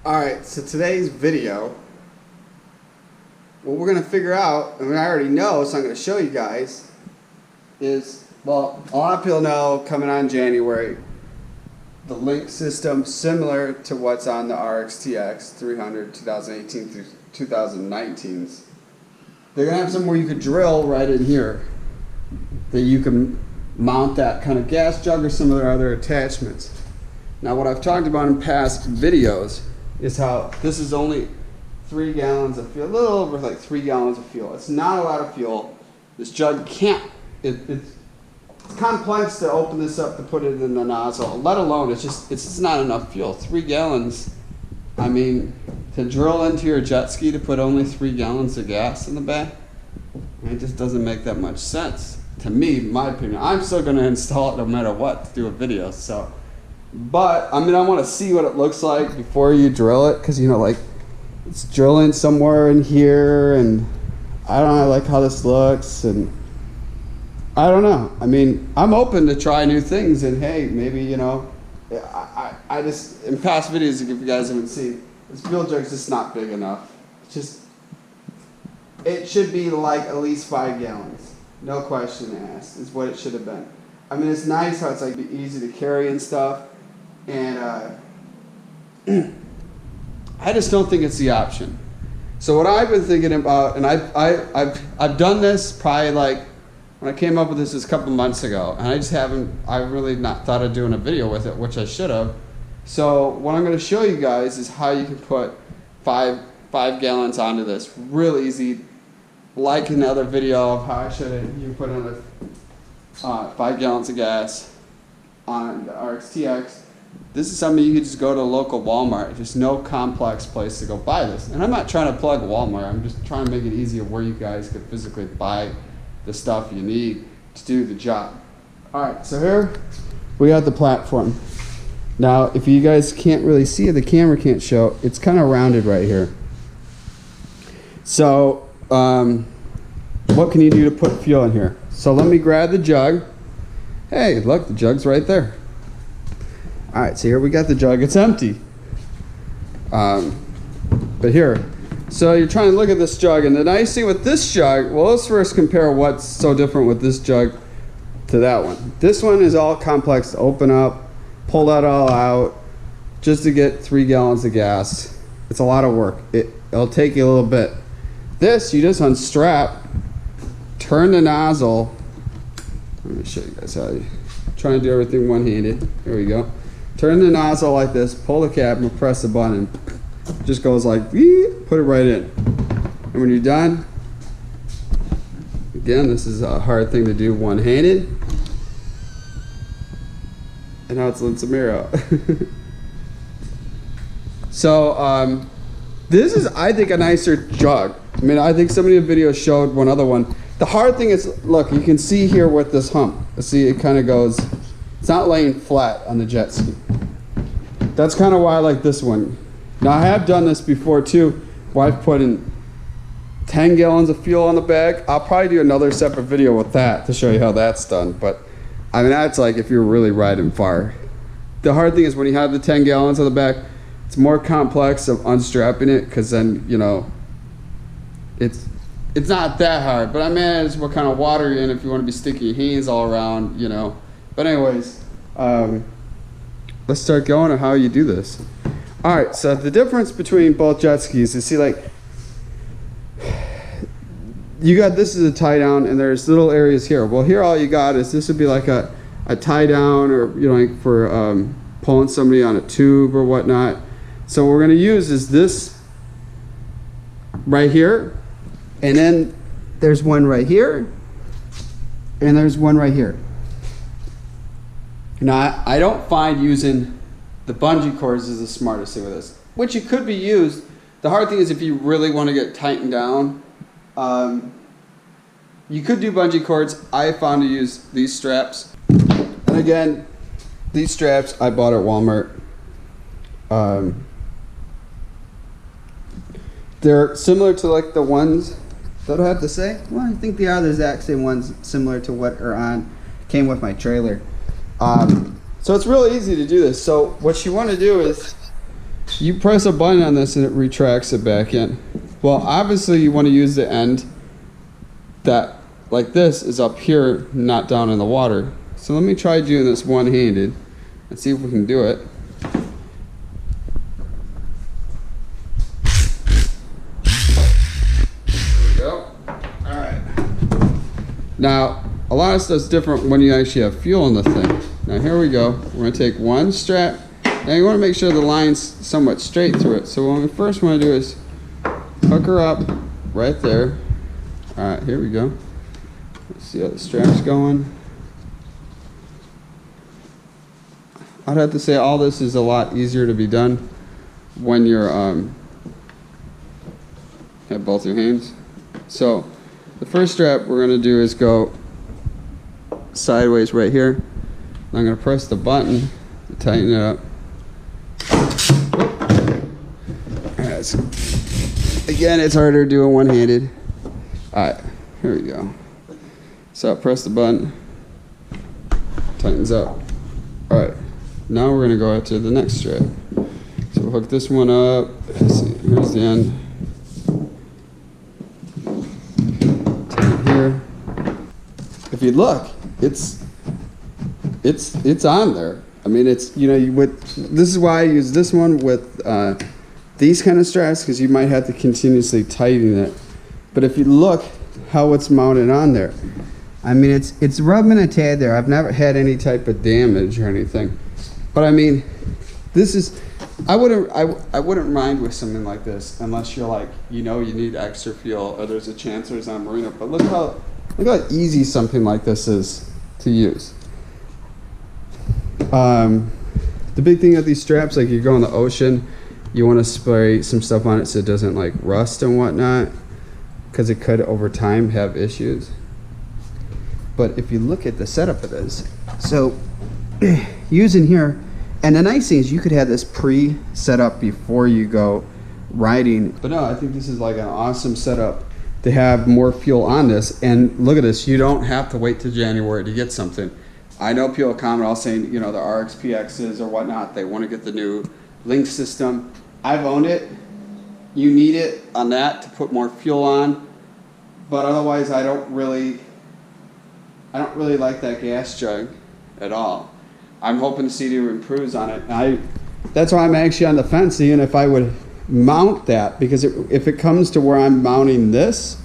Alright, so today's video, what we're going to figure out, and I already know, so I'm going to show you guys, is, well, a lot of people know coming on January, the link system similar to what's on the RXT-X 300 2018 through 2019s. They're going to have somewhere you could drill right in here that you can mount that kind of gas jug or some of their other attachments. Now what I've talked about in past videos is how this is only 3 gallons of fuel, a little over like 3 gallons of fuel. It's not a lot of fuel. This jug can't, it's complex to open this up to put it in the nozzle, let alone it's just not enough fuel. 3 gallons, I mean, to drill into your jet ski to put only 3 gallons of gas in the back, it just doesn't make that much sense. To me, in my opinion. I'm still going to install it no matter what to do a video, so. But, I mean, I want to see what it looks like before you drill it, because, you know, like, it's drilling somewhere in here, and I don't know, like, how this looks, and I don't know. I mean, I'm open to try new things, and hey, maybe, you know, I just, in past videos, if you guys haven't seen, this fuel jug's just not big enough. It's just, it should be like at least 5 gallons. No question asked, is what it should have been. I mean, it's nice how it's like easy to carry and stuff. And I just don't think it's the option. So what I've been thinking about, and I've done this probably like, when I came up with this a couple months ago, and I really not thought of doing a video with it, which I should have. So what I'm going to show you guys is how you can put 5 gallons onto this. Real easy, like another video of how I showed it. You put another 5 gallons of gas on the RXT-X. This is something you could just go to a local Walmart. There's no complex place to go buy this. And I'm not trying to plug Walmart. I'm just trying to make it easier where you guys could physically buy the stuff you need to do the job. Alright, so here we got the platform. Now, if you guys can't really see it, the camera can't show, it's kind of rounded right here. So, what can you do to put fuel in here? So let me grab the jug. Hey, look, the jug's right there. Alright, so here we got the jug. It's empty. But here, so you're trying to look at this jug, and the nice thing with this jug, well, let's first compare what's so different with this jug to that one. This one is all complex to open up, pull that all out, just to get 3 gallons of gas. It's a lot of work. It'll take you a little bit. This, you just unstrap, turn the nozzle. Let me show you guys how you trying to do everything one-handed. Here we go. Turn the nozzle like this, pull the cap, and press the button. It just goes like, put it right in. And when you're done, again, this is a hard thing to do one-handed. And now it's letting some air out. So, this is, I think, a nicer jug. I mean, I think somebody in the video showed one other one. The hard thing is, look, you can see here with this hump. See, it kind of goes, it's not laying flat on the jet ski. That's kind of why I like this one. Now, I have done this before too, where I've put in 10 gallons of fuel on the back. I'll probably do another separate video with that to show you how that's done. But, I mean, that's like if you're really riding far. The hard thing is when you have the 10 gallons on the back, it's more complex of unstrapping it, because then, you know, it's not that hard. But I manage what kind of water you're in if you want to be sticking your hands all around, you know. But anyways, let's start going on how you do this. Alright, so the difference between both jet skis is, see, like, you got, this is a tie down, and there's little areas here. Well, here all you got is, this would be like a tie down, or, you know, like for pulling somebody on a tube or whatnot. So what we're going to use is this right here, and then there's one right here, and there's one right here. Now, I don't find using the bungee cords is the smartest thing with this, which it could be used. The hard thing is if you really want to get tightened down, you could do bungee cords. I found to use these straps. And again, these straps I bought at Walmart. They're similar to like the ones that I have to say. Well, I think they are the exact same ones, similar to what are on, came with my trailer. So it's really easy to do this. So what you want to do is you press a button on this and it retracts it back in. Well, obviously you want to use the end that, like this, is up here, not down in the water. So let me try doing this one-handed and see if we can do it. There we go. All right. Now, a lot of stuff's different when you actually have fuel in the thing. Now here we go. We're gonna take one strap. Now you wanna make sure the line's somewhat straight through it. So what we first wanna do is hook her up right there. All right, here we go. Let's see how the strap's going. I'd have to say all this is a lot easier to be done when you're have both your hands. So the first strap we're gonna do is go sideways right here. I'm gonna press the button to tighten it up. Right, again, it's harder doing one-handed. All right, here we go. So I press the button, tightens up. All right, now we're gonna go out to the next strap. So we'll hook this one up. Let's see, here's the end. Tighten here. If you look, it's on there. I mean, it's, you know, this is why I use this one with these kind of straps, because you might have to continuously tighten it. But if you look how it's mounted on there, I mean, it's rubbing a tad there. I've never had any type of damage or anything. But I mean, this is, I wouldn't mind with something like this unless you're like, you know, you need extra fuel or there's a chance there's on marina. But look how easy something like this is to use. The big thing with these straps, like you go in the ocean, you want to spray some stuff on it so it doesn't like rust and whatnot, because it could over time have issues. But if you look at the setup of this, so using here, and the nice thing is you could have this pre-set up before you go riding. But no, I think this is like an awesome setup to have more fuel on this. And look at this, you don't have to wait till January to get something. I know people comment all saying, you know, the RXP X's or whatnot, they want to get the new link system. I've owned it. You need it on that to put more fuel on. But otherwise, I don't really like that gas jug at all. I'm hoping Sea Doo improves on it. That's why I'm actually on the fence, seeing if I would mount that, because if it comes to where I'm mounting this,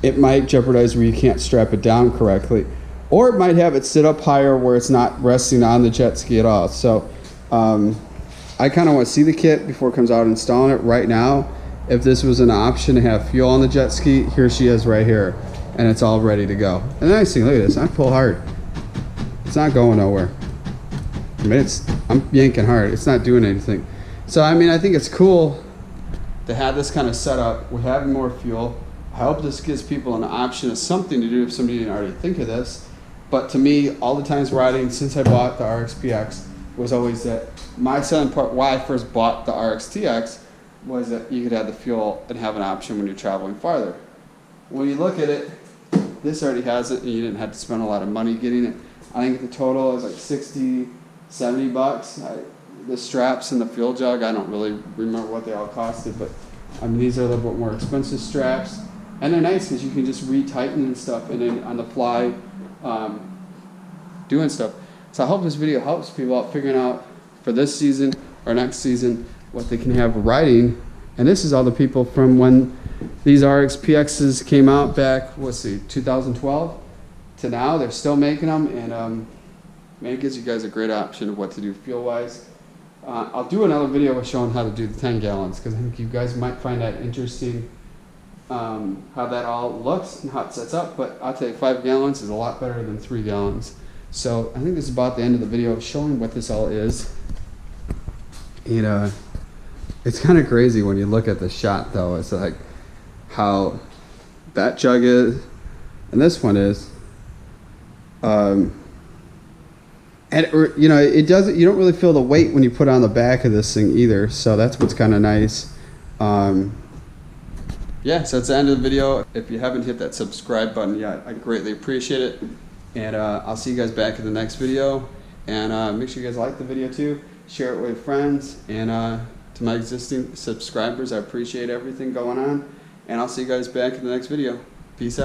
it might jeopardize where you can't strap it down correctly, or it might have it sit up higher where it's not resting on the jet ski at all. So I kind of want to see the kit before it comes out installing it. Right now, if this was an option to have fuel on the jet ski, here she is right here, and it's all ready to go. And the nice thing, look at this, I pull hard. It's not going nowhere. I mean, I'm yanking hard, it's not doing anything. So I mean, I think it's cool to have this kind of setup with having more fuel. I hope this gives people an option of something to do if somebody didn't already think of this. But to me, all the times riding since I bought the RXP X was always that my selling part, why I first bought the RXT-X, was that you could have the fuel and have an option when you're traveling farther. When you look at it, this already has it and you didn't have to spend a lot of money getting it. I think the total is like 60, 70 bucks. The straps and the fuel jug, I don't really remember what they all costed, but I mean, these are a little bit more expensive straps. And they're nice because you can just retighten and stuff and then on the fly doing stuff. So I hope this video helps people out figuring out for this season or next season what they can have riding. And this is all the people from when these RXP X's came out back, let's see, 2012 to now. They're still making them, and man, it gives you guys a great option of what to do fuel-wise. I'll do another video showing how to do the 10 gallons because I think you guys might find that interesting, how that all looks and how it sets up. But I'll tell you, 5 gallons is a lot better than 3 gallons. So I think this is about the end of the video showing what this all is. And it's kind of crazy when you look at the shot though. It's like how that jug is and this one is. And you know, it doesn't, you don't really feel the weight when you put it on the back of this thing either. So that's what's kind of nice. Yeah, so that's the end of the video. If you haven't hit that subscribe button yet, I greatly appreciate it. And I'll see you guys back in the next video. And make sure you guys like the video too. Share it with friends. And to my existing subscribers, I appreciate everything going on. And I'll see you guys back in the next video. Peace out.